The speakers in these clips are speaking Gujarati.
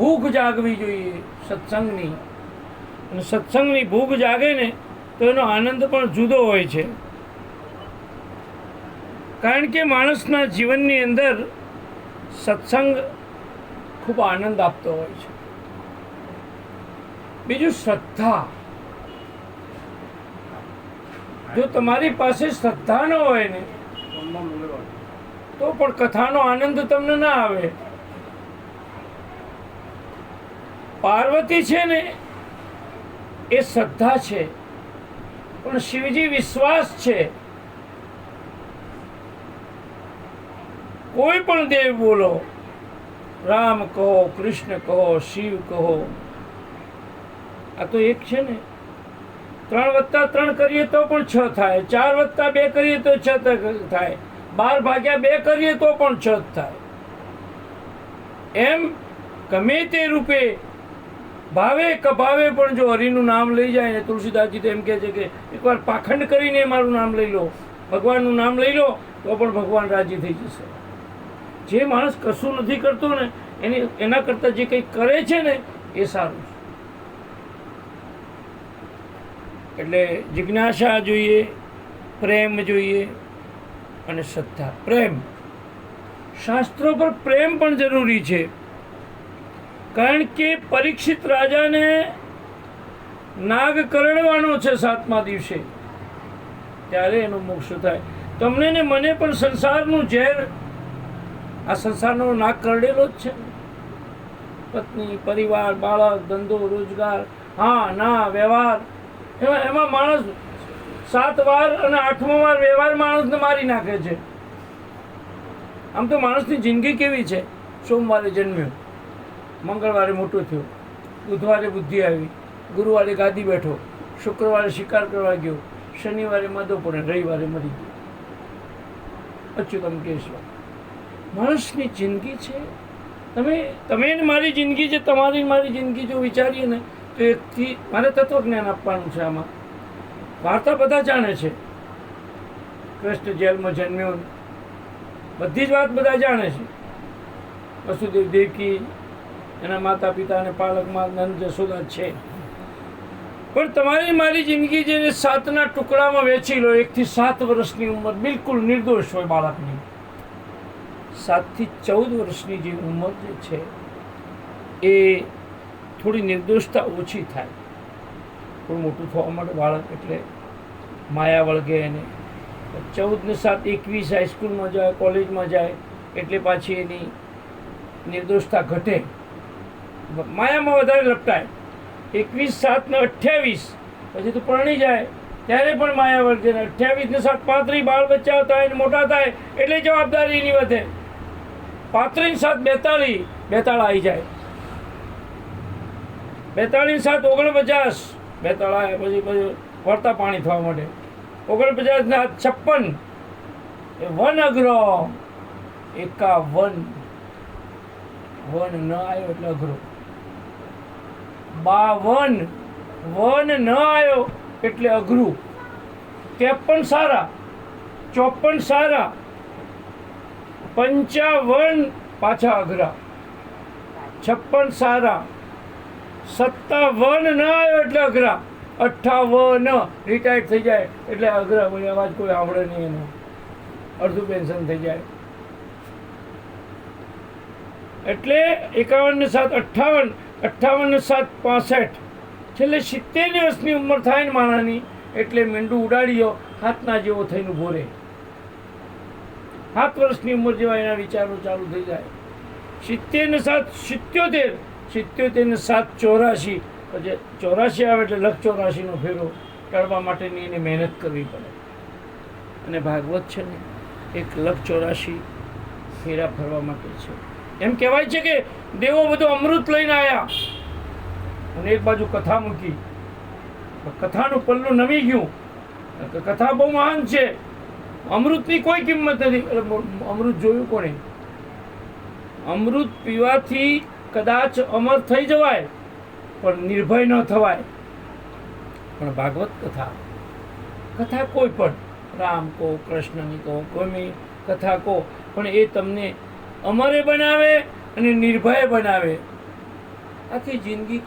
ભૂખ જાગવી જોઈએ સત્સંગની, અને સત્સંગની ભૂખ જાગે ને તો એનો આનંદ પણ જુદો હોય છે. કારણ કે માણસના જીવનની અંદર સત્સંગ ખૂબ આનંદ આપતો હોય છે. બીજું શ્રદ્ધા. જો તમારી પાસે શ્રદ્ધા ન હોય ને તો પણ કથાનો આનંદ તમને ના આવે. પાર્વતી છે ને એ શ્રદ્ધા છે, પણ શિવજી વિશ્વાસ છે. કોઈ પણ દેવ બોલો, રામ કહો, કૃષ્ણ કહો, શિવ કહો, આ તો એક છે ને. 3+3 કરીએ તો પણ 6 થાય, 4+2 કરીએ તો 6 થાય, 12/2 કરીએ તો પણ 6 થાય. એમ ગમે તે રૂપે ભાવે કભાવે પણ જો હરિનું નામ લઈ જાય ને, તુલસીદાસજી તો એમ કહે છે કે એકવાર પાખંડ કરીને મારું નામ લઈ લો, ભગવાનનું નામ લઈ લો, તો પણ ભગવાન રાજી થઈ જશે. જે માણસ કશું નથી કરતો ને એના કરતાં જે કંઈ કરે છે ને એ સારું છે. એટલે જિજ્ઞાસા જોઈએ, પ્રેમ જોઈએ અને શ્રદ્ધા. પ્રેમ, શાસ્ત્રો પર પ્રેમ પણ જરૂરી છે. કારણ કે પરીક્ષિત રાજાને નાગ કરડવાનો છે 7મા દિવસે, ત્યારે એનો મોક્ષ થાય. તમને ને મને પણ સંસારનું ઝેર, આ સંસારનો નાગ કરડેલો જ છે. પત્ની, પરિવાર, બાળક, ધંધો, રોજગાર, હા ના વ્યવહાર, એમાં માણસ 7 વાર અને 8મો વાર વ્યવહાર માણસને મારી નાખે છે. આમ તો માણસની જિંદગી કેવી છે? સોમવારે જન્મ્યો, મંગળવારે મોટો થયો, બુધવારે બુદ્ધિ આવી, ગુરુવારે ગાદી બેઠો, શુક્રવારે શિકાર કરવા ગયો, શનિવારે મદો પડે, રવિવારે મરી ગયો. અચ્યુતમ કેશવ. માણસની જિંદગી છે. તમે મારી જિંદગી છે, તમારી મારી જિંદગી જો વિચારીએ ને તો એકથી મારે તત્વજ્ઞાન આપવાનું છે. આમાં વાર્તા બધા જાણે છે. કૃષ્ણ જેલમાં જન્મ્યો, બધી જ વાત બધા જાણે છે. વસુદેવ દેવકી, એના માતા પિતા અને પાલકમાં નંદ જશોદા છે. પણ તમારી મારી જિંદગી જેને 7ના ટુકડામાં વેચી લો. 1 થી 7 વર્ષની ઉંમર બિલકુલ નિર્દોષ હોય બાળકની. 7 થી 14 વર્ષની જે ઉંમર જે છે એ થોડી નિર્દોષતા ઓછી થાય. થોડું મોટું થવા માટે બાળક એટલે માયા વળગે એને. 14 ને 7 21 હાઈસ્કૂલમાં જાય, કોલેજમાં જાય એટલે પાછી એની નિર્દોષતા ઘટે, માયામાં વધારે લપટાય. 21 7 ને 28 પછી તો પરણી જાય ત્યારે પણ માયા વળગે. 28 ને 7 35 બાળ બચ્ચા થાય ને મોટા થાય એટલે જવાબદારી એની વધે. 35 ને 7 42 આવી જાય. 42 ને 7 49 આવ્યા પછી વળતા પાણી થવા માટે. 49 ને 56 એ 1 અઘરો. 51 1 ન આવ્યો એટલે અઘરો. 52 1 ન આવ્યો એટલે અઘરું. 53 સારા, 54 સારા, 55 પાછા અઘરા, 56 સારા, 57 ન આવ્યો એટલે અઘરા, 58 રિટાયર્ડ થઈ જાય એટલે અઘરા. કોઈ અવાજ કોઈ આવડે નહીં એનો, અડધું પેન્શન થઈ જાય. એટલે 51 ને 7 58, 58 ને 7 65, છેલ્લે 70 વર્ષની ઉંમર થાય ને માણાની એટલે મીંડું ઉડાડીઓ હાથના જેવો થઈને ઊભો રહે. 7 વર્ષની ઉંમર જેવા એના વિચારો ચાલુ થઈ જાય. 70 ને 7 77, 77 ને 7 84, પછી 84 આવે એટલે 184નો ફેરો કરવા માટેની એને મહેનત કરવી પડે. અને ભાગવત છે ને 184 ફેરા ફરવા માટે છે. એમ કહેવાય છે કે દેવો બધું અમૃત લઈને આવ્યા અને એક બાજુ કથા મૂકી. કથાનું પલ્લું નમી ગયું. કથા બહુ મહાન છે, અમૃતની કોઈ કિંમત નથી. અમૃત જોયું કોણે? અમૃત પીવાથી કદાચ અમર થઈ જવાય પણ નિર્ભય ન થવાય. પણ ભાગવત કથા કોઈ પણ, રામ કહો, કૃષ્ણની કહો, ગમે કથા કહો, પણ એ તમને અમરે બનાવે અને નિર્ભય બનાવે. આખી જિંદગી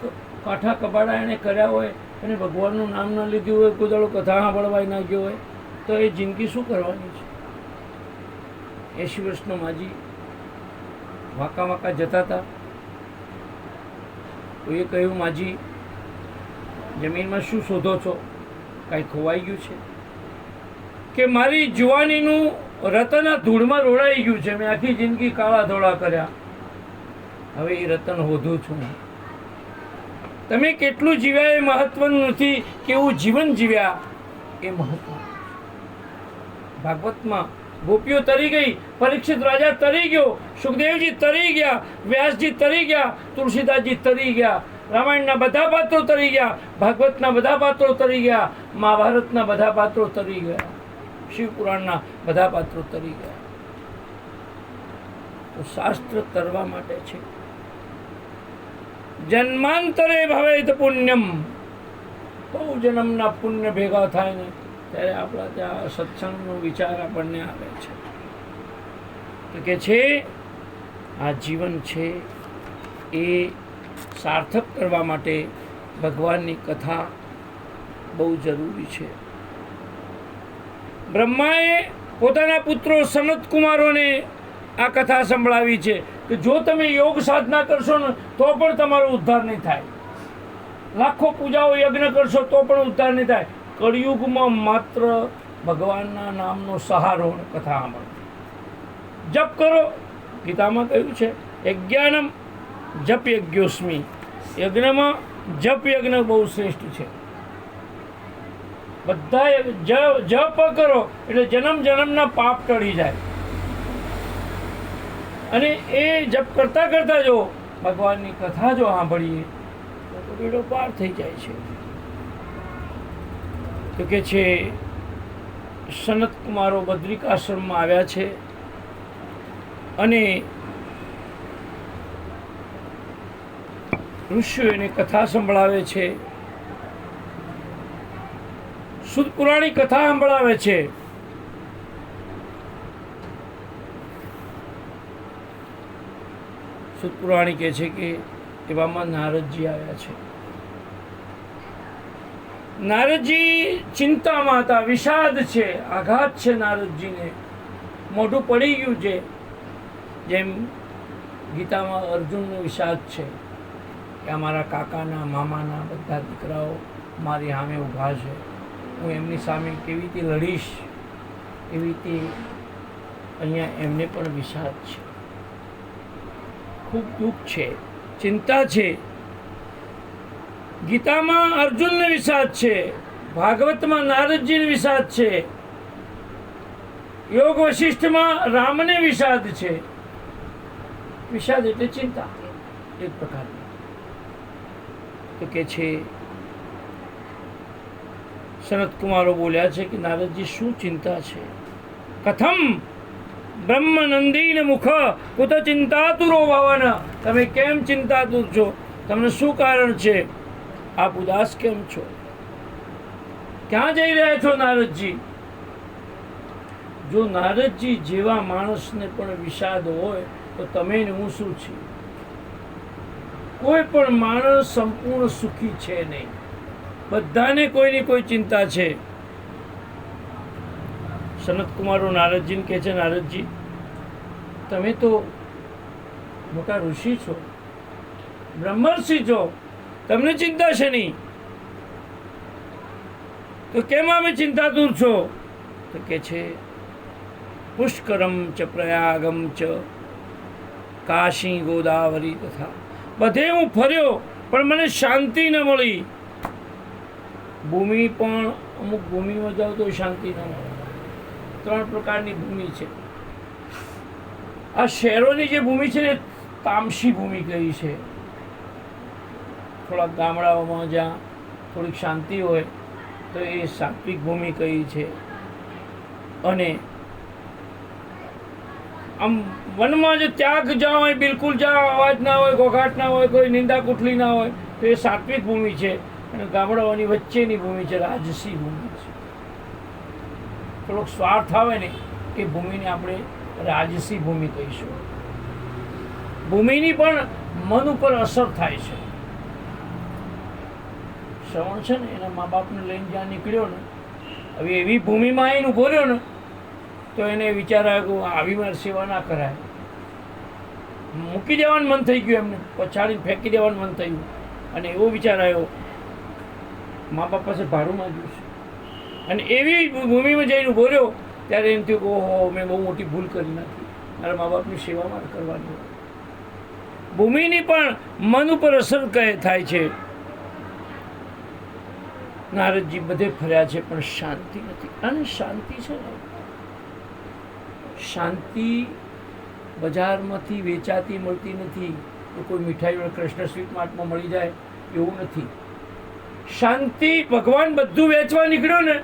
કાંઠા કબાડા એણે કર્યા હોય અને ભગવાનનું નામ ન લીધું હોય, કોઈ દાડો કથા સાંભળવાય ના ગયો હોય, તો એ જિંદગી શું કરવાની છે? 80 વર્ષનો માજી વાંકા વાંકા જતા હતા. કોઈએ કહ્યું, માજી જમીનમાં શું શોધો છો? કાંઈ ખોવાઈ ગયું છે? કે મારી જુવાનીનું રતન આ ધૂળમાં રોડાઈ ગયું છે, મેં આખી જિંદગી કાળા ધોળા કર્યા, હવે એ રતન શોધું છું. તમે કેટલું જીવ્યા એ મહત્વનું નથી, કેવું જીવન જીવ્યા એ મહત્વનું. ભાગવતમાં ગોપીઓ તરી ગઈ, પરીક્ષિત રાજા તરી ગયો, સુખદેવજી તરી ગયા, વ્યાસજી તરી ગયા, તુલસીદાસજી તરી ગયા, રામાયણના બધા પાત્રો તરી ગયા, ભાગવતના બધા પાત્રો તરી ગયા, મહાભારતના બધા પાત્રો તરી ગયા, શિવપુરાણના બધા પાત્રો તરી ગયા. તો શાસ્ત્ર તરવા માટે છે. જન્માંતરે ભવેત પુણ્યમ, બહુ જન્મના પુણ્ય ભેગા થાય ને ત્યારે આપણા ત્યાં સત્સંગનો વિચાર આપણને આવે છે. તો કે છે આ જીવન છે એ સાર્થક કરવા માટે ભગવાનની કથા બહુ જરૂરી છે. બ્રહ્માએ પોતાના પુત્રો સનત કુમારોને આ કથા સંભળાવી છે કે જો તમે યોગ સાધના કરશો ને તો પણ તમારો ઉદ્ધાર નહીં થાય, લાખો પૂજાઓ યજ્ઞ કરશો તો પણ ઉદ્ધાર નહીં થાય. કળિયુગમાં માત્ર ભગવાનના નામનો સહારો કથા સાંભળો, જપ કરો. ગીતામાં કહ્યું છે યજ્ઞાનમ જપ યજ્ઞોસ્મી, યજ્ઞમાં જપ યજ્ઞ બહુ શ્રેષ્ઠ છે. બધા જપ કરો એટલે જન્મ જન્મના પાપ ટળી જાય. અને એ જપ કરતા કરતા જો ભગવાનની કથા જો સાંભળીએ તો બેડો પાર થઈ જાય છે. તો કે છે સનત કુમારો બદ્રિકાશ્રમમાં આવ્યા છે અને ઋષિઓ એને કથા સંભળાવે છે, શુદ્ધ પુરાણી કથા સંભળાવે છે. શુદ્ધ પુરાણી કહે છે કે એવામાં નારદજી આવ્યા છે. નારદજી ચિંતામાં હતા, વિષાદ છે, આઘાત છે નારદજીને, મોઢું પડી ગયું છે. જેમ ગીતામાં અર્જુનનો વિષાદ છે કે અમારા કાકાના મામાના બધા દીકરાઓ મારી સામે ઊભા છે, હું એમની સામે કેવી રીતે લડીશ, એવી રીતે અહીંયા એમને પણ વિષાદ છે, ખૂબ દુઃખ છે, ચિંતા છે. ગીતામાં અર્જુનને વિષાદ છે, ભાગવતમાં નારદજીને વિષાદ છે, યોગ વશિષ્ઠમાં રામને વિષાદ છે. વિષાદ એટલે ચિંતા એક પ્રકારની. તો કે છે સનત કુમારો બોલ્યા છે કે નારદજી શું ચિંતા છે? કથમ બ્રહ્મ નંદીન મુખ કુત ચિંતાતુરો ભવન, તમે કેમ ચિંતાતુર છો? તમને શું કારણ છે? આપ ઉદાસ કેમ છો? ક્યાં જઈ રહ્યા છો નારદજી? જો નારદજી જેવા માણસને પણ વિષાદ હોય તો તમે ને હું શું છીએ? કોઈ પણ માણસ સંપૂર્ણ સુખી છે નહીં, બધાને કોઈની કોઈ ચિંતા છે. સનત કુમારો નારદજીને કહે છે, નારદજી તમે તો મોટા ઋષિ છો, બ્રહ્મર્ષિ છો, તમને ચિંતા છે નહીં, તો કેમ અમે ચિંતાતુર છો? તો કે છે પુષ્કરમ ચ પ્રયાગમ ચ કાશી ગોદાવરી તથા, બધે હું ફર્યો પણ મને શાંતિ ન મળી. ભૂમિ પણ અમુક ભૂમિમાં જાઓ તો શાંતિ ન મળે. 3 પ્રકારની ભૂમિ છે. આ શહેરોની જે ભૂમિ છે ને તામસી ભૂમિ કહી છે. થોડાક ગામડાઓમાં જ્યાં થોડીક શાંતિ હોય તો એ સાત્વિક ભૂમિ કહી છે. અને આમ વનમાં જે ત્યાગ જ્યાં હોય, બિલકુલ જ્યાં અવાજ ના હોય, ઘોઘાટ ના હોય, કોઈ નિંદા કુટલી ના હોય, તો એ સાત્વિક ભૂમિ છે. અને ગામડાઓની વચ્ચેની ભૂમિ છે રાજસી ભૂમિ છે. થોડોક સ્વાર્થ આવે ને એ ભૂમિને આપણે રાજસી ભૂમિ કહીશું. ભૂમિની પણ મન ઉપર અસર થાય છે. શ્રવણ છે ને એના મા બાપને લઈને જ્યાં નીકળ્યો ને, હવે એવી ભૂમિમાં આવીને ઊભો રહ્યો ને તો એને વિચાર આવ્યો કે આવી મારી સેવા ના કરાય. મૂકી દેવાનું મન થઈ ગયું, એમને પછાડીને ફેંકી દેવાનું મન થયું. અને એવો વિચાર આવ્યો મા બાપ પાસે ભાડું માંગ્યું છે. અને એવી ભૂમિમાં જઈને ઊભો રહ્યો ત્યારે એમ થયું કે ઓહો, મેં બહુ મોટી ભૂલ કરી નાખી, મારા મા બાપની સેવા મારે કરવાની હોય. ભૂમિની પણ મન ઉપર અસર થાય છે. નારદજી બધે ફર્યા છે પણ શાંતિ નથી. અને શાંતિ છે ને, શાંતિ બજારમાંથી વેચાતી મળતી નથી. તો કોઈ મીઠાઈ કૃષ્ણ સ્વીટ માર્ટમાં મળી જાય એવું નથી. શાંતિ ભગવાન બધું વેચવા નીકળ્યો ને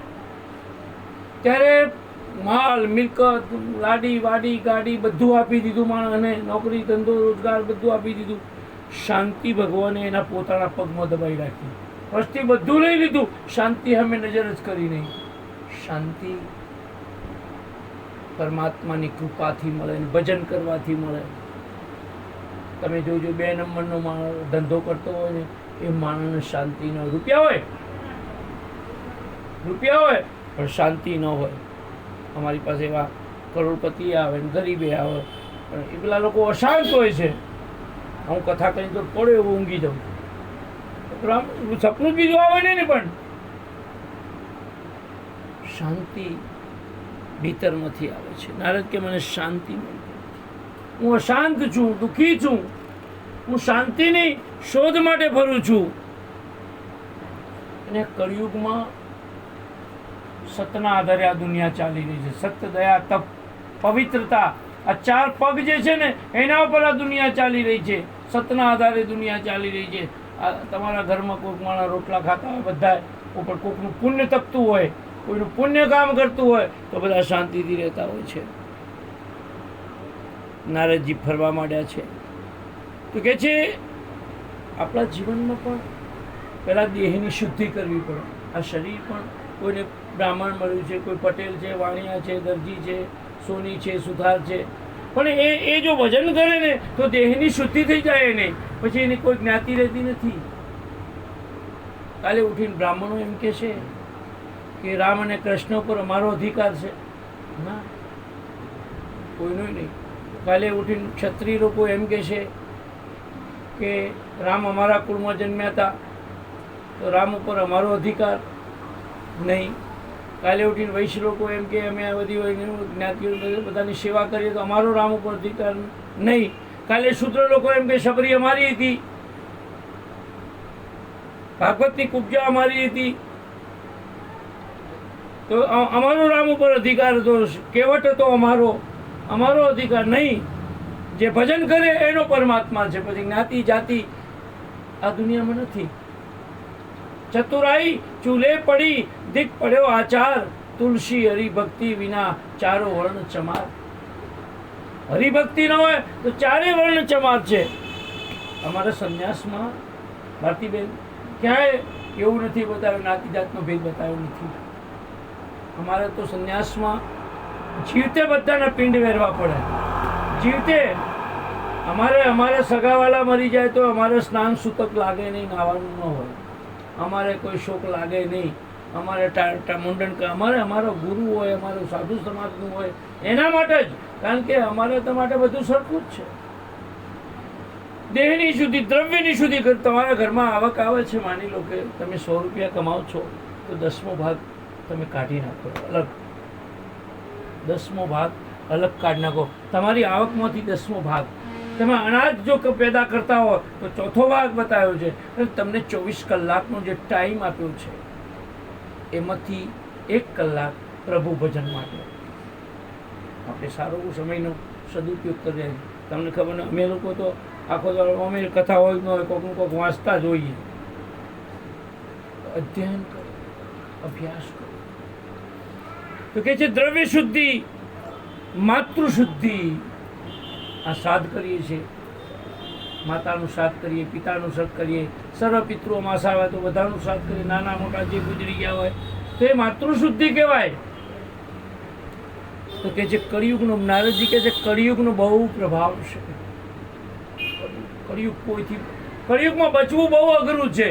ત્યારે માલ મિલકત લાડી વાડી ગાડી બધું આપી દીધું માણસને, નોકરી ધંધો રોજગાર બધું આપી દીધું. શાંતિ ભગવાને એના પોતાના પગમાં દબાઈ રાખી. વસ્તી બધું લઈ લીધું, શાંતિ અમે નજર જ કરી નહીં. શાંતિ પરમાત્માની કૃપાથી મળે ને ભજન કરવાથી મળે. તમે જોજો 2 નંબરનો માણસ ધંધો કરતો હોય ને એ માણસને શાંતિ ન હોય. રૂપિયા હોય પણ શાંતિ ન હોય. અમારી પાસે એવા કરોડપતિ આવે ને ગરીબે આવે પણ એ પેલા લોકો અશાંત હોય છે. હું કથા કરીને તો પડે એવું ઊંઘી જાઉં, સપનું જ બીજું આવે ને પણ શાંતિ ભીતરમાંથી આવે છે. નારદ કે મને શાંતિ મળતી નથી, હું અશાંત છું, દુઃખી છું, હું શાંતિની શોધ માટે ફરું છું. અને કળિયુગમાં સતના આધારે આ દુનિયા ચાલી રહી છે. સત્ય, દયા, તપ, પવિત્રતા, આ 4 પગ જે છે ને એના ઉપર આ દુનિયા ચાલી રહી છે. સતના આધારે દુનિયા ચાલી રહી છે. આ તમારા ઘરમાં કોઈક માણસ રોટલા ખાતા હોય, બધા ઉપર કોઈકનું પુણ્ય તપતું હોય, કોઈનું પુણ્ય કામ કરતું હોય તો બધા શાંતિથી રહેતા હોય છે. નારદજી ફરવા માંડ્યા છે તો કે છે આપણા જીવનમાં પણ પહેલાં દેહની શુદ્ધિ કરવી પડે. આ શરીર પણ કોઈને બ્રાહ્મણ મળ્યું છે, કોઈ પટેલ છે, વાણિયા છે, દરજી છે, સોની છે, સુથાર છે, પણ એ જો ભજન કરે ને તો દેહની શુદ્ધિ થઈ જાય એને, પછી એની કોઈ જ્ઞાતિ રહેતી નથી. કાલે ઉઠીને બ્રાહ્મણો એમ કહે છે કે રામ અને કૃષ્ણ પર અમારો અધિકાર છે. ના, કોઈનો નહીં. કાલે ઉઠીને ક્ષત્રિય લોકો એમ કહે છે કે રામ અમારા કુળમાં જન્મ્યા હતા તો રામ ઉપર અમારો અધિકાર નહીં. કાલે ઉઠીને વૈશ્ય લોકો એમ કે અમે આ બધી જ્ઞાતિઓ બધાની સેવા કરીએ તો અમારો રામ ઉપર અધિકાર નહીં. કાલે શૂદ્ર લોકો એમ કે શબરી અમારી હતી, ભાગવતની કુબ્જા અમારી હતી તો અમારો રામ ઉપર અધિકાર હતો, કેવટ હતો અમારો અધિકાર નહીં. જે ભજન કરે એનો પરમાત્મા છે. પછી જ્ઞાતિ જાતિ આ દુનિયામાં નથી. ચતુરાઈ ચૂલે પડી દીક પડ્યો આચાર, તુલસી હરિભક્તિ વિના 4 વર્ણ ચમાર. હરિભક્તિ ન હોય તો 4 વર્ણ ચમાર છે. અમારા સંન્યાસમાં ભારતીબેન ક્યાંય એવું નથી બતાવ્યું, જ્ઞાતિ જાતનો ભેદ બતાવ્યો નથી. અમારે તો સંન્યાસમાં જીવતે બધાના પિંડ વેરવા પડે. જીવતે અમારે સગાવાલા મરી જાય તો અમારે સ્નાન સૂતક લાગે નહીં, નાવાનું ન હોય. અમારે કોઈ શોક લાગે નહીં. અમારે મુંડન અમારો ગુરુ હોય, અમારું સાધુ સમાજનું હોય એના માટે જ. કારણ કે અમારે તો માટે બધું સરખું જ છે. દેહની શુદ્ધિ, દ્રવ્યની શુદ્ધિ. તમારા ઘરમાં આવક આવે છે, માની લો કે તમે 100 રૂપિયા કમાઓ છો તો 10મો ભાગ તમે કાઢી નાખો, અલગ 10મો ભાગ અલગ કાઢી નાખો. તમારી આવકમાંથી 10મો ભાગ તમે અનાજ જો પેદા કરતા હો તો 4થો ભાગ બતાવ્યો છે. તમને 24 કલાકનો જે ટાઈમ આપ્યો છે એમાંથી 1 કલાક પ્રભુ ભજન માટે આપણે સારો સમયનો સદુપયોગ કરીએ. તમને ખબર ને, અમે લોકો તો આખો દાડો અમે કથા હોય ન હોય કોઈકનું કોઈક વાંચતા જ હોઈએ. અધ્યયન કરો, અભ્યાસ કરો. તો કે છે દ્રવ્ય શુદ્ધિ, માતૃ શુદ્ધિ. આ શ્રાદ્ધ કરીએ છીએ, માતાનું શ્રાદ્ધ કરીએ, પિતાનું શ્રાદ્ધ કરીએ, સર્વ પિતૃઓ માસ આવે તો બધાનું શ્રાદ્ધ કરીએ, નાના મોટા જે ગુજરી ગયા હોય તો એ માતૃ શુદ્ધિ કહેવાય. તો કે છે કળિયુગનો, નારદજી કહે છે કળિયુગનો બહુ પ્રભાવ છે. કળિયુગમાં બચવું બહુ અઘરું છે.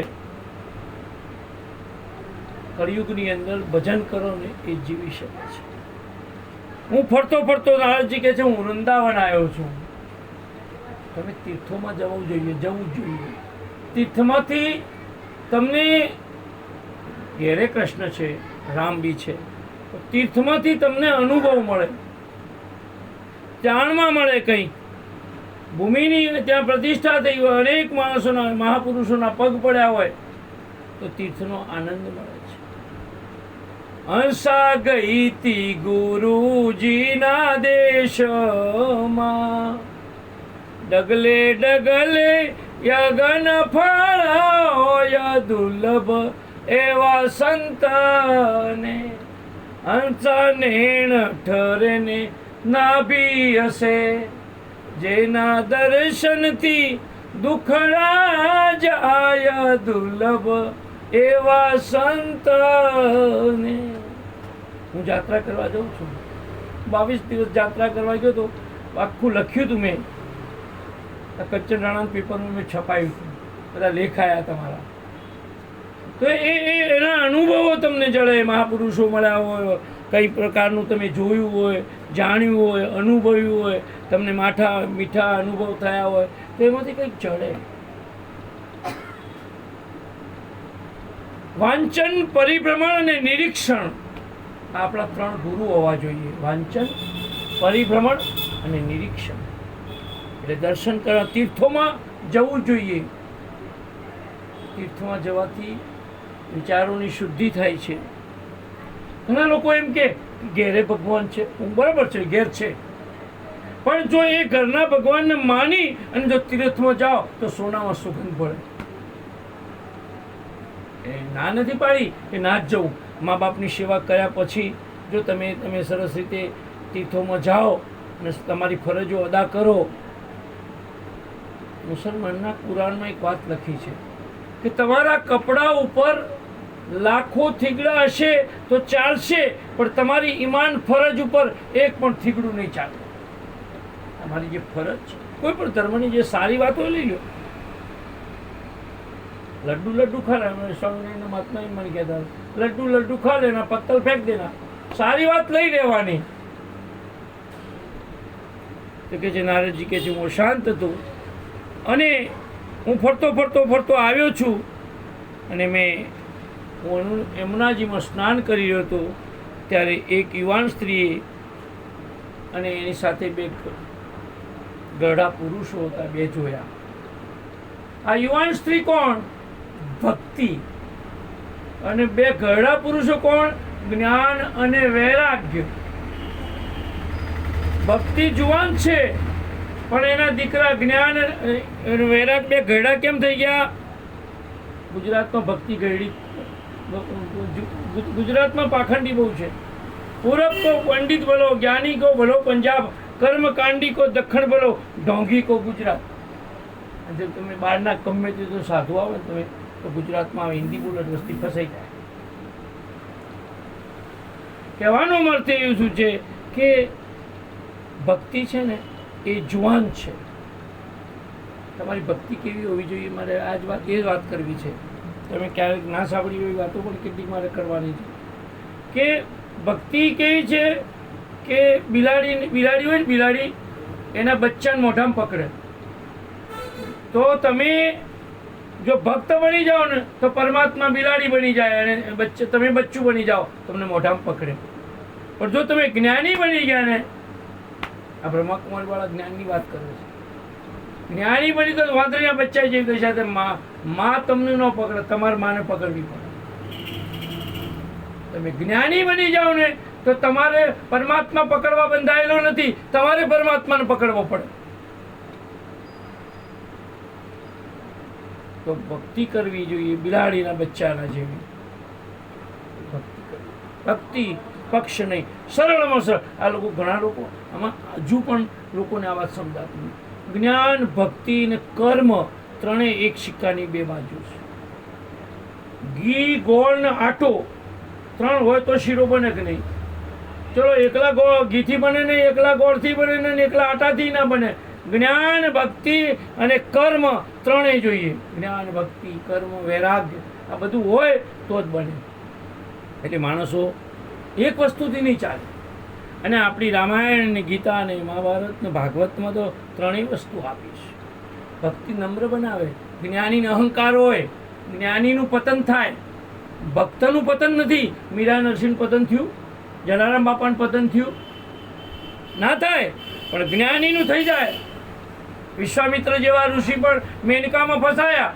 કળિયુગની અંદર ભજન કરો ને એ જીવી શકે છે. હું ફરતો ફરતો નારદજી કહે છે હું વૃંદાવન આવ્યો છું. તમે તીર્થોમાં જવું જોઈએ. તીર્થમાંથી તમને ઘેરે કૃષ્ણ છે, રામ બી છે, તીર્થમાંથી તમને અનુભવ મળે, જાણવા મળે. કંઈક ભૂમિની ત્યાં પ્રતિષ્ઠા થઈ હોય, અનેક માણસોના મહાપુરુષોના પગ પડ્યા હોય તો તીર્થનો આનંદ મળે છે. હંસા ગઈ તી ગુરુજીના દેશમાં, ડગલે ડગલે યગન ફળોય દુર્લભ એવા સંતને, હંસનેણ ઠરે ને નાભી હશે, જેના દર્શનથી દુખડા જાય દુર્લભ એવા સંતને. હું જાત્રા કરવા જાઉં છું. 22 દિવસ જાત્રા કરવા ગયો તો આખું લખ્યું હતું મેં. કચ્છન રાણા પેપરમાં મેં છપાયું હતું, બધા લેખાયા તમારા. તો એના અનુભવો તમને જડે. મહાપુરુષો મળ્યા હોય, કઈ પ્રકારનું તમે જોયું હોય, જાણ્યું હોય, અનુભવ્યું હોય, તમને મીઠા અનુભવ થયા હોય તો એમાંથી કંઈક જડે. વાંચન, પરિભ્રમણ અને નિરીક્ષણ આપણા 3 ગુરુ હોવા જોઈએ. વાંચન, પરિભ્રમણ અને નિરીક્ષણ. એટલે દર્શન કરવા તીર્થોમાં જવું જોઈએ. તીર્થોમાં જવાથી વિચારોની શુદ્ધિ થાય છે. ઘણા લોકો એમ કે ઘેરે ભગવાન છે, બરાબર છે, ઘેર છે, પણ જો એ ઘરના ભગવાનને માની અને જો તીર્થમાં જાઓ તો સોનામાં સુગંધ પડે. એ ના નથી પાડી કે ના જ જવું. મા બાપની સેવા કર્યા પછી જો તમે સરસ રીતે તીર્થોમાં જાઓ અને તમારી ફરજો અદા કરો. મુસલમાનના કુરાનમાં એક વાત લખી છે કે તમારા કપડા ઉપર લાખો થીગડા હશે તો ચાલશે, પણ તમારી ઈમાન ફરજ ઉપર એક પણ થીગડું નહીં ચાલે. તમારી જે ફરજ છે, કોઈ પણ ધર્મની જે સારી વાતો લઈ લો. લડ્ડુ ખા લેના, સ્વામિનારાયણ મહાત્મા મને કહેતા લડ્ડુ ખા લેના, પત્તલ ફેંક દેના. સારી વાત લઈ લેવાની. તો કે છે નારદજી કે છે હું શાંત હતો અને હું ફરતો આવ્યો છું અને હું યમુનાજીમાં સ્નાન કરી રહ્યો હતો ત્યારે એક યુવાન સ્ત્રીએ અને એની સાથે 2 ગરડા પુરુષો હતા, 2 જોયા. આ યુવાન સ્ત્રી કોણ? ભક્તિ. અને 2 ગરડા પુરુષો કોણ? જ્ઞાન અને વૈરાગ્ય. ભક્તિ જુવાન છે પણ એના દીકરા જ્ઞાન અને વૈરાગ 2 ગરડા કેમ થઈ ગયા? ગુજરાતમાં ભક્તિ ગરડી, ગુજરાતમાં પાખંડી બહુ છે. પૂરબ કો પંડિત બોલો, જ્ઞાની કો બોલો પંજાબ, કર્મકાંડી કો દક્ષિણ બોલો, ઢોંગી કો ગુજરાત. જો તમે બહારના ગમે તે સાધુ આવે ને તમે તો ગુજરાતમાં હિન્દી બોલો વસ્તી ફસાઈ જાય. કહેવાનો અર્થ એવું શું છે કે ભક્તિ છે ને એ જુવાન છે. તમારી ભક્તિ કેવી હોવી જોઈએ, મારે એ જ વાત કરવી છે. તમે ક્યારેક ના સાંભળી એવી વાતો પણ કેટલીક મારે કરવાની છે કે ભક્તિ કેવી છે કે બિલાડી હોય ને, બિલાડી એના બચ્ચાને મોઢામાં પકડે. તો તમે જો ભક્ત બની જાઓ ને તો પરમાત્મા બિલાડી બની જાય અને તમે બચ્ચું બની જાઓ, તમને મોઢામાં પકડે. પણ જો તમે જ્ઞાની બની ગયા ને, આ બ્રહ્માકુમાર વાળા જ્ઞાનની વાત કરે છે. જ્ઞાની બની તો વાંદરીના બચ્ચા જેવી કહી સાથે માં તમને ન પકડે, તમારે માને પકડવી પડે. તમે જ્ઞાની બની જાઓ ને તો તમારે પરમાત્મા પકડવા બંધાયેલો નથી, તમારે પરમાત્માને પકડવો પડે. તો ભક્તિ કરવી જોઈએ બિલાડીના બચ્ચાના જેવી ભક્તિ કરવી. ભક્તિ પક્ષ નહીં, સરળમાં સરળ. આ લોકો ઘણા લોકો આમાં હજુ પણ લોકોને આ વાત સમજાતું નથી. જ્ઞાન, ભક્તિ ને કર્મ ત્રણેય એક સિક્કાની 2 બાજુ છે. ઘી, ગોળ ને આટો 3 હોય તો શીરો બને કે નહીં? ચલો એકલા ઘીથી બને નહીં, એકલા ગોળથી બને નહીં, એકલા આટાથી ના બને. જ્ઞાન, ભક્તિ અને કર્મ ત્રણેય જોઈએ. જ્ઞાન, ભક્તિ, કર્મ, વૈરાગ્ય આ બધું હોય તો જ બને. એટલે માણસો એક વસ્તુથી નહીં ચાલે. અને આપણી રામાયણ ને ગીતા ને મહાભારત ને ભાગવતમાં તો ત્રણેય વસ્તુ આપી છે. ભક્તિ નમ્ર બનાવે, જ્ઞાનીને અહંકાર હોય, જ્ઞાનીનું પતન થાય. ભક્તનું પતન નથી. મીરા નરસિંહ પતન થયું, જલારામ બાપાનું પતન થયું ના થાય, પણ જ્ઞાનીનું થઈ જાય. વિશ્વામિત્ર જેવા ઋષિ પણ મેનકામાં ફસાયા.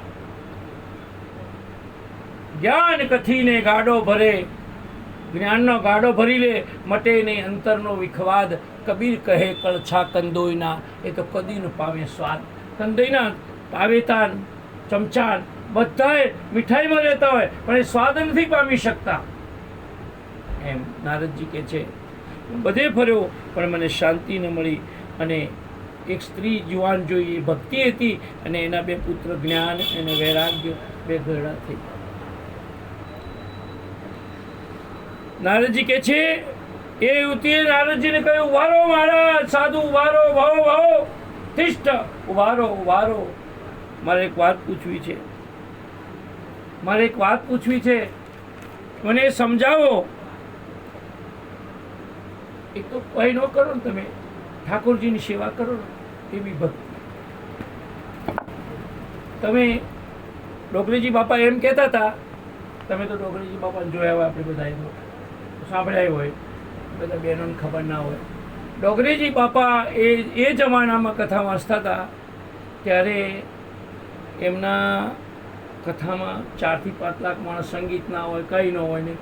જ્ઞાન કથીને ગાડો ભરે, જ્ઞાનનો ગાડો ભરી લે, મટે નહીં અંતરનો વિખવાદ. કબીર કહે કળછા કંદોઈના, એ તો કદી ન પામે સ્વાદ. કંદોઈના તાવેતાન ચમચાન બધાએ મીઠાઈમાં રહેતા હોય પણ એ સ્વાદ નથી પામી શકતા. એમ નારદજી કહે છે બધે ફર્યો પણ મને શાંતિ ન મળી. અને એક સ્ત્રી જુવાન જોઈ, ભક્તિ હતી, અને એના બે પુત્ર જ્ઞાન અને વૈરાગ્ય બે ઘરડા થઈ. નારદજી કહે છે એ યુવતીએ નારદજીને કહ્યું, ઉભારો મહારાજ, સાધુ ઉભારો, ભાવો ભાવો, તિષ્ઠ, ઉભારો ઉભારો, મારે એક વાત પૂછવી છે, મારે એક વાત પૂછવી છે, મને સમજાવો. એક તો કઈ ન કરો ને, તમે ઠાકોરજીની સેવા કરો ને, એવી ભક્તિ. તમે ડોગરેજી બાપા એમ કહેતા હતા, તમે તો ડોગરેજી બાપાને જોયા હોય, આપણે બધા સાંભળ્યા હોય, બધા બહેનોને ખબર ના હોય. ડોગરેજી બાપા એ જમાનામાં કથા વાંચતા હતા ત્યારે એમના કથામાં 4 થી 5 લાખ માણસ, સંગીત ના હોય, કંઈ ન હોય ને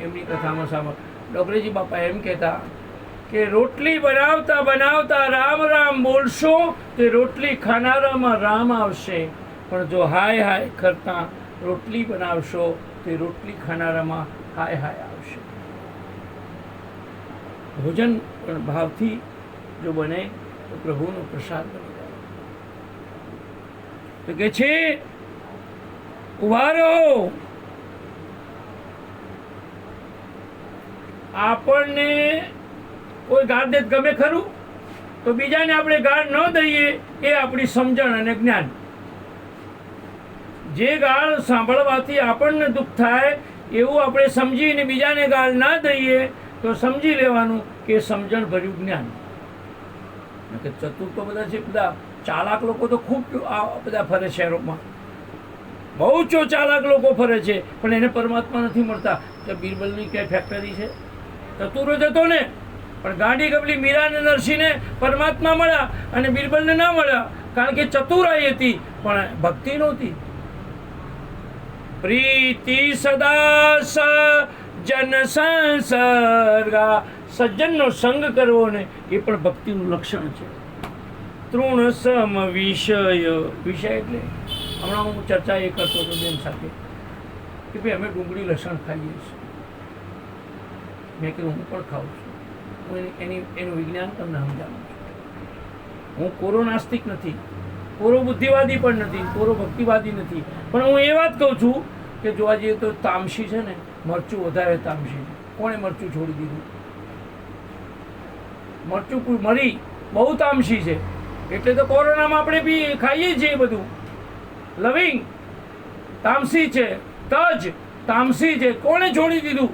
એમની કથામાં સાંભળ. ડોગરેજી બાપા એમ કહેતા કે રોટલી બનાવતા બનાવતા રામ રામ બોલશો તે રોટલી ખાનારામાં રામ આવશે, પણ જો હાય હાય કરતા રોટલી બનાવશો તે રોટલી ખાનારામાં હાય હાય આવશે. ભોજન પણ ભાવથી જો બને તો પ્રભુનો પ્રસાદ બની જાય. તો કે છે ઉભા રહો, આપણને કોઈ ગાળ દે ગમે ખરું, તો બીજાને આપણે ગાળ ન દઈએ એ આપણી સમજણ અને જ્ઞાન. જે ગાળ સાંભળવાથી આપણને દુઃખ થાય એવું આપણે સમજીને બીજાને ગાળ ના દઈએ તો સમજી લેવાનું કે સમજણ ભર્યું જ્ઞાન. ચતુર તો બધા છે, બધા ચાલાક લોકો તો ખૂબ બધા ફરે શહેરોમાં, બહુ ચાલાક લોકો ફરે છે, પણ એને પરમાત્મા નથી મળતા. તો બિરબલની ક્યાંય ફેક્ટરી છે? ચતુરો જ હતો ને, પણ ગાંડી ગબલી મીરા અને નરસિંહને પરમાત્મા મળ્યા અને બિરબલને ના મળ્યા, કારણ કે ચતુરાઈ હતી પણ ભક્તિ નહોતી. પ્રીતિ સદા સજ્જન સંસર્ગા, સજ્જનનો સંગ કરવો ને એ પણ ભક્તિનું લક્ષણ છે. તૃણ સમ વિષય, વિષય એટલે હમણાં હું ચર્ચા એ કરતો હતો બેન સાથે કે ભાઈ અમે ડુંગળી લસણ ખાઈએ છીએ. મેં કીધું હું પણ ખાઉં છું, હું એનું વિજ્ઞાન તમને સમજાવું છું. હું કોરો નાસ્તિક નથી, કોરો બુદ્ધિવાદી પણ નથી, કોરો ભક્તિવાદી નથી, પણ હું એ વાત કહું છું કે જોવા જઈએ તો તામસી છે ને, મરચું વધારે તામસી. કોણે મરચું છોડી દીધું? મરચું મરી બહુ તામસી છે, એટલે તો કોરોનામાં આપણે બી ખાઈએ છીએ. બધું લવિંગ તામસી છે, તજ તામસી છે, કોણે છોડી દીધું?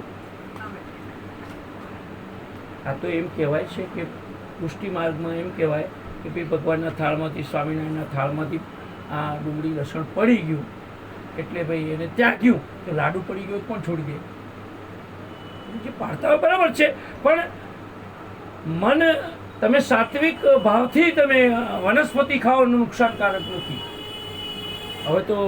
આ તો એમ કહેવાય છે કે પુષ્ટિ માર્ગમાં એમ કહેવાય કે ભાઈ ભગવાનના થાળમાંથી, સ્વામિનારાયણના થાળમાંથી આ ડુંગળી લસણ પડી ગયું એટલે ભાઈ એને ત્યાગ્યું. તો લાડુ પડી ગયો કોણ છોડી દે? જે પાડતા હોય બરાબર છે, પણ મન તમે સાત્વિક ભાવથી તમે વનસ્પતિ ખાઓ નુકસાનકારક નથી. હવે તો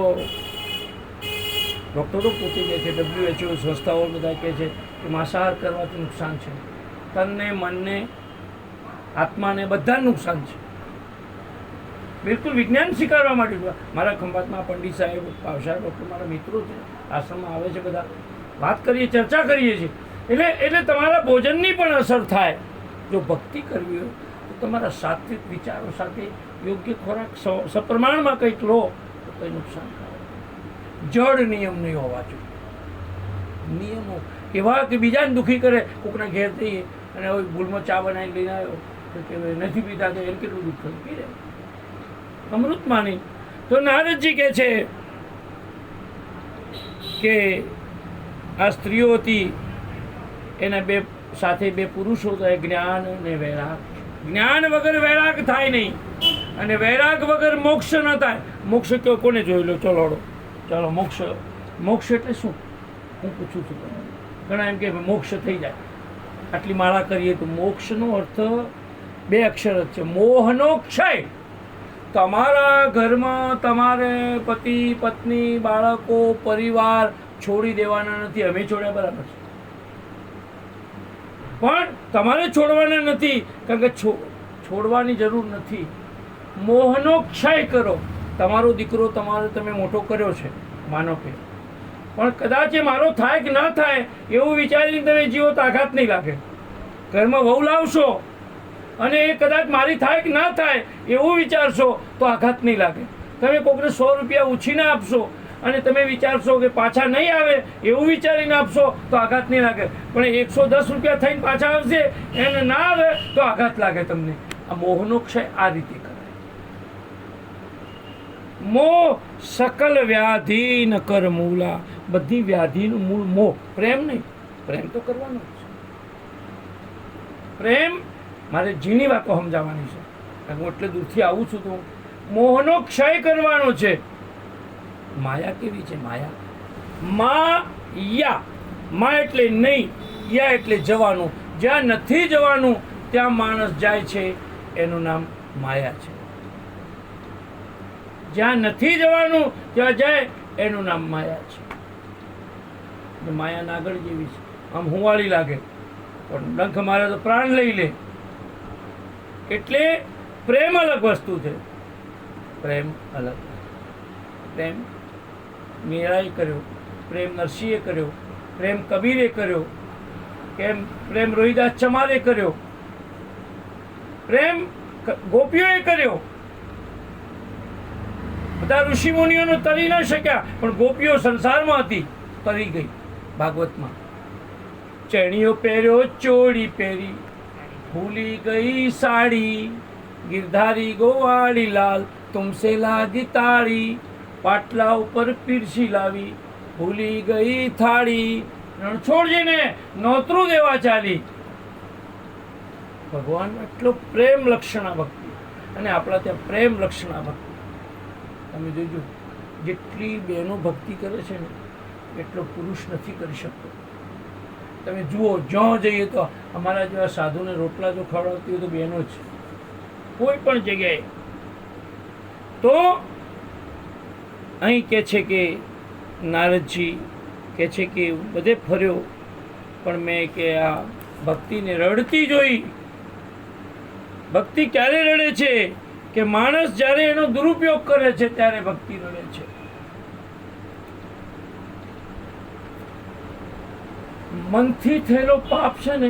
ડૉક્ટરો પોતે કહે છે, WHO સંસ્થાઓ બધા કહે છે કે માંસાહાર કરવાથી નુકસાન છે, તનને, મનને, આત્માને બધાને નુકસાન છે. બિલકુલ વિજ્ઞાન સ્વીકારવા માટે. મારા ખંભાતમાં પંડિત સાહેબ, પાવસાહેબ ડૉક્ટર મારા મિત્રો છે, આશ્રમમાં આવે છે, બધા વાત કરીએ, ચર્ચા કરીએ છીએ. એટલે તમારા ભોજનની પણ અસર થાય. જો ભક્તિ કરવી હોય તો તમારા સાત્વિક વિચારો સાથે યોગ્ય ખોરાક સપ્રમાણમાં કંઈક લો તો કંઈ નુકસાન થાય. જડ નિયમ નહીં હોવા જોઈએ. નિયમો એવા કે બીજાને દુઃખી કરે. કોકના ઘેર જઈએ અને હવે ભૂલમાં ચા બનાવીને લઈને આવ્યો તો કે નથી પીતા તો એને કેટલું દુઃખ થયું, પી લે અમૃત માની. તો નારદજી કહે છે કે આ સ્ત્રીઓ હતી, એના બે સાથે બે પુરુષો હતા, જ્ઞાન અને વૈરાગ. જ્ઞાન વગર વૈરાગ થાય નહીં, અને વૈરાગ વગર મોક્ષ ન થાય. મોક્ષ કયો કોને જોઈ લો? ચલો ચાલો મોક્ષ. મોક્ષ એટલે શું? હું પૂછું છું તમને. ઘણા એમ કે મોક્ષ થઈ જાય, આટલી માળા કરીએ તો. મોક્ષનો અર્થ બે અક્ષર જ છે, મોહનો ક્ષય. તમારા ઘરમાં તમારે પતિ પત્ની બાળકો પરિવાર છોડી દેવાના નથી. અમે છોડ્યા બરાબર છે, પણ તમારે છોડવાના નથી, કારણ કે છોડવાની જરૂર નથી. મોહનો ક્ષય કરો. તમારો દીકરો તમારો તમે મોટો કર્યો છે, માનો કે, પણ કદાચ એ મારો થાય કે ના થાય એવું વિચારીને તમે જીવો તો આઘાત નહીં લાગે. ઘરમાં વહુ લાવશો અને એ કદાચ મારી થાય કે ના થાય એવું વિચારશો તો આઘાત નહીં લાગે. તમે કોઈને 100 રૂપિયા ઉછીને આપશો અને તમે વિચારશો કે પાછા નહીં આવે એવું વિચારીને આપશો તો આઘાત નહીં લાગે. પણ 110 રૂપિયા થઈને પાછા આવશે, એને ના આવે તો આઘાત લાગે તમને. આ મોહનો ક્ષય આ રીતે કરાય. મોહ સકલ વ્યાધિ ન કર મૂલા. બધી વ્યાધિનું મૂળ મોહ. પ્રેમ નહીં. પ્રેમ તો કરવાનો જ છે. પ્રેમ મારે જીની વાતો સમજાવવાની છે, હું એટલે દૂરથી આવું છું. તો મોહનો ક્ષય કરવાનો છે. માયા કેવી છે? માયા મા એટલે નહીં, યા એટલે જવાનું. જ્યાં નથી જવાનું ત્યાં માણસ જાય છે, એનું નામ માયા છે. જ્યાં નથી જવાનું ત્યાં જાય એનું નામ માયા છે. માયા નાગર જેવી છે, આમ હુંવાળી લાગે પણ ડંખ મારે તો પ્રાણ લઈ લે. એટલે પ્રેમ અલગ વસ્તુ છે. પ્રેમ અલગ. પ્રેમ મીરાએ કર્યો, પ્રેમ નરસિંહે કર્યો, પ્રેમ કબીરે કર્યો, પ્રેમ રોહિદાસ ચમારે કર્યો, પ્રેમ ગોપીઓએ કર્યો. બધા ઋષિ મુનિઓનો તરી ન શક્યા, પણ ગોપીઓ સંસારમાં હતી, તરી ગઈ. ભાગવતમાં ચણીઓ પહેર્યો ચોળી પહેરી, ભૂલી ગઈ સાડી, ગિરધારી ગોવાળી લાલ તુમસે લાગી તાળી, પાટલા ઉપર પીરસી લાવી, ભૂલી ગઈ થાળી, રણછોડજીને નોતરું દેવા ચાલી. ભગવાનનો એટલો પ્રેમ લક્ષણા ભક્તિ, અને આપણા ત્યાં પ્રેમ લક્ષણા ભક્તિ. તમે જોજો, જેટલી બહેનો ભક્તિ કરે છે ને એટલો પુરુષ નથી કરી શકતો. તમે જુઓ, જ્યાં જઈએ તો અમારા જેવા સાધુને રોટલા જો ખવડાવતી હોય તો બહેનો જ, કોઈ પણ જગ્યાએ. તો અહીં કહે છે કે નારદજી કહે છે કે બધે ફર્યો, પણ મેં કે આ ભક્તિને રડતી જોઈ. ભક્તિ ક્યારે રડે છે? કે માણસ જ્યારે એનો દુરુપયોગ કરે છે ત્યારે ભક્તિ રડે છે. મનથી થયેલો પાપ છે ને,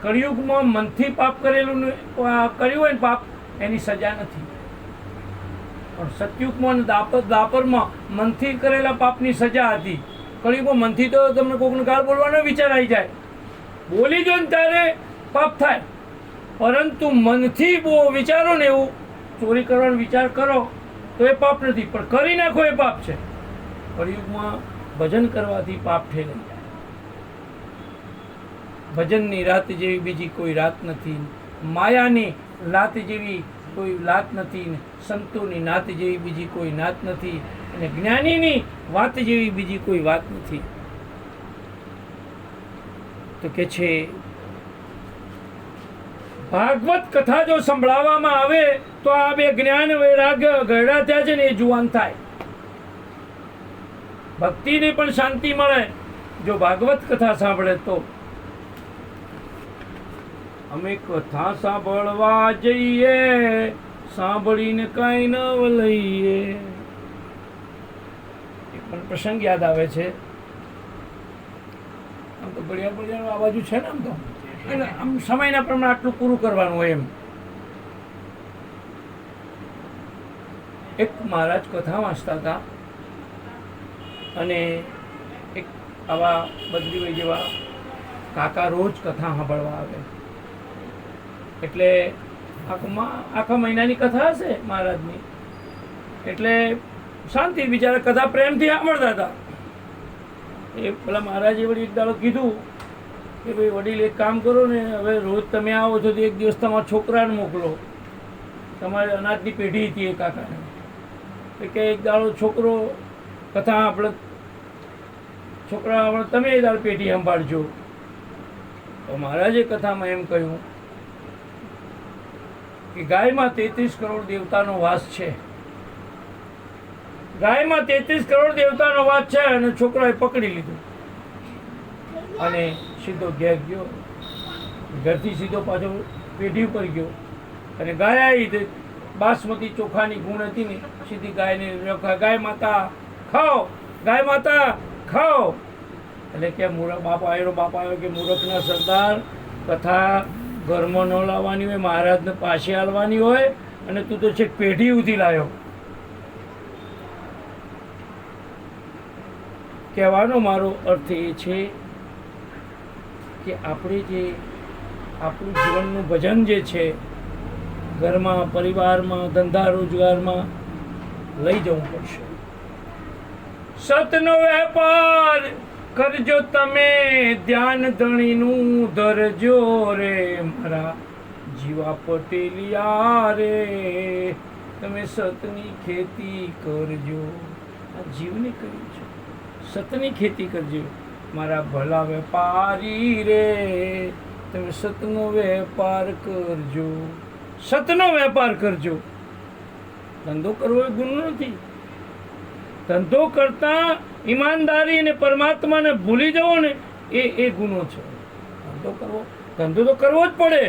કળિયુગમાં મનથી પાપ કર્યું હોય ને પાપ, એની સજા નથી. પણ સતયુગમાં દાપરમાં મનથી કરેલા પાપની સજા હતી. કળિયુગમાં મનથી તો તમને કોઈકને ગાળ બોલવાનો વિચાર આવી જાય, બોલી દો ને ત્યારે પાપ થાય. પરંતુ મનથી બહુ વિચારો ને, એવું ચોરી કરવાનો વિચાર કરો તો એ પાપ નથી, પણ કરી નાખો એ પાપ છે. કળિયુગમાં ભજન કરવાથી પાપ ઠેરાઈ જાય. ભજનની રાત જેવી બીજી કોઈ રાત નથી, માયાની લાત જેવી કોઈ લાત નથી, સંતોની નાત જેવી બીજી કોઈ નાત નથી, અને જ્ઞાનીની વાત જેવી બીજી કોઈ વાત નથી. તો કે છે ભાગવત કથા જો સંભળાવવામાં આવે તો આ બે જ્ઞાન વૈરાગ્ય ગરડા થયા છે ને એ જુવાન થાય. ભક્તિને પણ શાંતિ મળે જો ભાગવત કથા સાંભળે તો. અમે કથા સાંભળવા જઈએ, સાંભળીને કઈ ન લઈએ. એક પણ પ્રસંગ યાદ આવે છે. આમ તો બળિયાર આ બાજુ છે ને, આમ તો આમ સમયના પ્રમાણે આટલું પૂરું કરવાનું હોય એમ. એક મહારાજ કથા વાંચતા હતા, અને એક આવા બદલીભાઈ જેવા કાકા રોજ કથા સાંભળવા આવે. એટલે આખા મહિનાની કથા હશે મહારાજની, એટલે શાંતિ, બિચારા કથા પ્રેમથી સાંભળતા હતા. એ પેલા મહારાજે વળી એક દાડો કીધું કે ભાઈ વડીલ એક કામ કરો ને, હવે રોજ તમે આવો છો તો એક દિવસ તમારા છોકરાને મોકલો. તમારે અનાજની પેઢી હતી એ કાકાને, કે એક દાડો છોકરો કથા આપણે છોકરા આપણે તમે એ દાડો પેઢી સંભાળજો. તો મહારાજે કથામાં એમ કહ્યું કે ગાયમાં 33 કરોડ દેવતાનો વાસ છે. ગાયમાં 33 કરોડ દેવતાનો વાસ છે. અને છોકરાએ પકડી લીધું અને સીધો ઘેર ગયો. ઘરથી સીધો પાછો પેઢી ઉપર ગયો અને ગાય આવી બાસમતી ચોખાની ગુણ હતી ને, સીધી ગાયને ગાય માતા ખાઓ, ગાય માતા ખાઓ. એટલે કે બાપ આવ્યો કે મૂર્ખના સરદાર, કથા ઘરમાં ન લાવવાની હોય, મહારાજને પાસે હાલવાની હોય, અને તું તો છેક પેઢી ઉધી લાવ્યો. કહેવાનો મારો અર્થ એ છે કે આપણે જે આપણું જીવનનું ભજન જે છે, ઘરમાં, પરિવારમાં, ધંધા રોજગારમાં લઈ જવું પડશે. સતનો વેપાર કરજો તમે, ધ્યાન ધણીનું ધરજો રે મારા જીવા પટેલિયા રે. તમે સતની ખેતી કરજો. આ જીવને કર્યું છે, સતની ખેતી કરજો મારા ભલા વેપારી રે. તમે સતનો વેપાર કરજો, સતનો વેપાર કરજો. ધંધો કરવો એ ગુનો નથી. ધંધો કરતા ઈમાનદારી અને પરમાત્માને ભૂલી જવો ને, એ ગુનો છે. ધંધો તો કરવો જ પડે.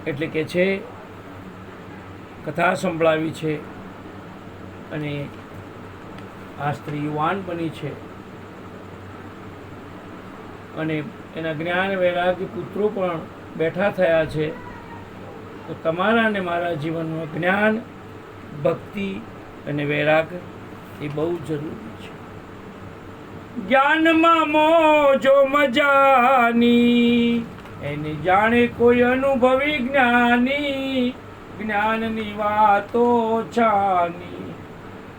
એટલે કે છે કથા સંભળાવી છે અને આ સ્ત્રી યુવાન બની છે અને એના જ્ઞાન વૈરાગ્ય પુત્રો પણ બેઠા થયા છે. તો તમારા અને મારા જીવનમાં જ્ઞાન, ભક્તિ અને વૈરાગ એ બહુ જરૂરી છે. જ્ઞાનમાં મોજો મજાની, એને જાણે કોઈ અનુભવી જ્ઞાની. જ્ઞાનની વાતો છાની,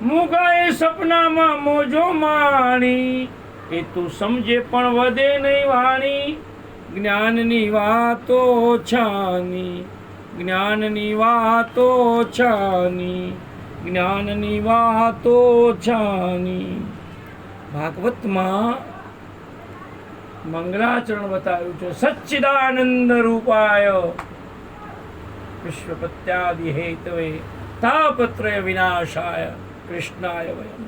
મુગાએ સપનામાં મોજો માણી. એ તું સમજે પણ વધે નહીં વાણી. જ્ઞાનની વાતો છાની, જ્ઞાનની વાતો છાની, જ્ઞાનની વાતો છાની. ભાગવતમાં મંગલાચરણ બતાવ્યું છે. સચ્ચિદાનંદ રૂપાય વિશ્વપત્યાદિ હેતવે તાપત્રય વિનાશાય કૃષ્ણાય વયમ.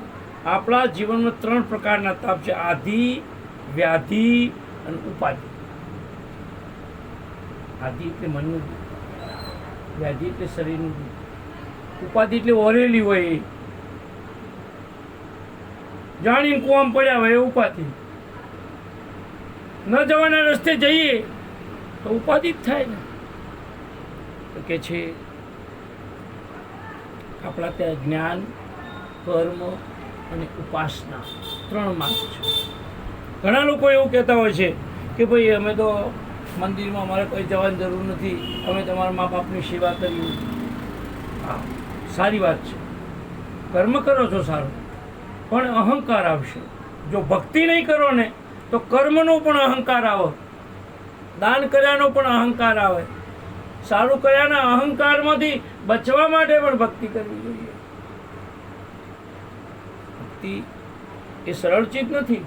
આપણા જીવનમાં 3 પ્રકારના તાપ છે: આધિ, વ્યાધિ અને ઉપાધિ. આધિ એટલે મનનું દુઃખ, વ્યાધિ એટલે શરીરનું દુઃખ, ઉપાધિ એટલે ઓરેલી હોય, જાણીને કુવામાં પડ્યા હોય એ ઉપાધિ. ન જવાના રસ્તે જઈએ તો ઉપાધિ જ થાય ને. તો કે છે આપણા ત્યાં જ્ઞાન, કર્મ અને ઉપાસના 3 માર્ગ છે. ઘણા લોકો એવું કહેતા હોય છે કે ભાઈ અમે તો મંદિરમાં અમારે કોઈ જવાની જરૂર નથી, અમે તમારા મા બાપની સેવા કરી. હા, સારી વાત છે, કર્મ કરો છો સારું, પણ અહંકાર આવશે. જો ભક્તિ નહીં કરો ને તો કર્મનો પણ અહંકાર આવે, દાન કર્યાનો પણ અહંકાર આવે. સારું કર્યાના અહંકારમાંથી બચવા માટે પણ ભક્તિ કરવી જોઈએ. ભક્તિ એ સરળ ચીજ નથી.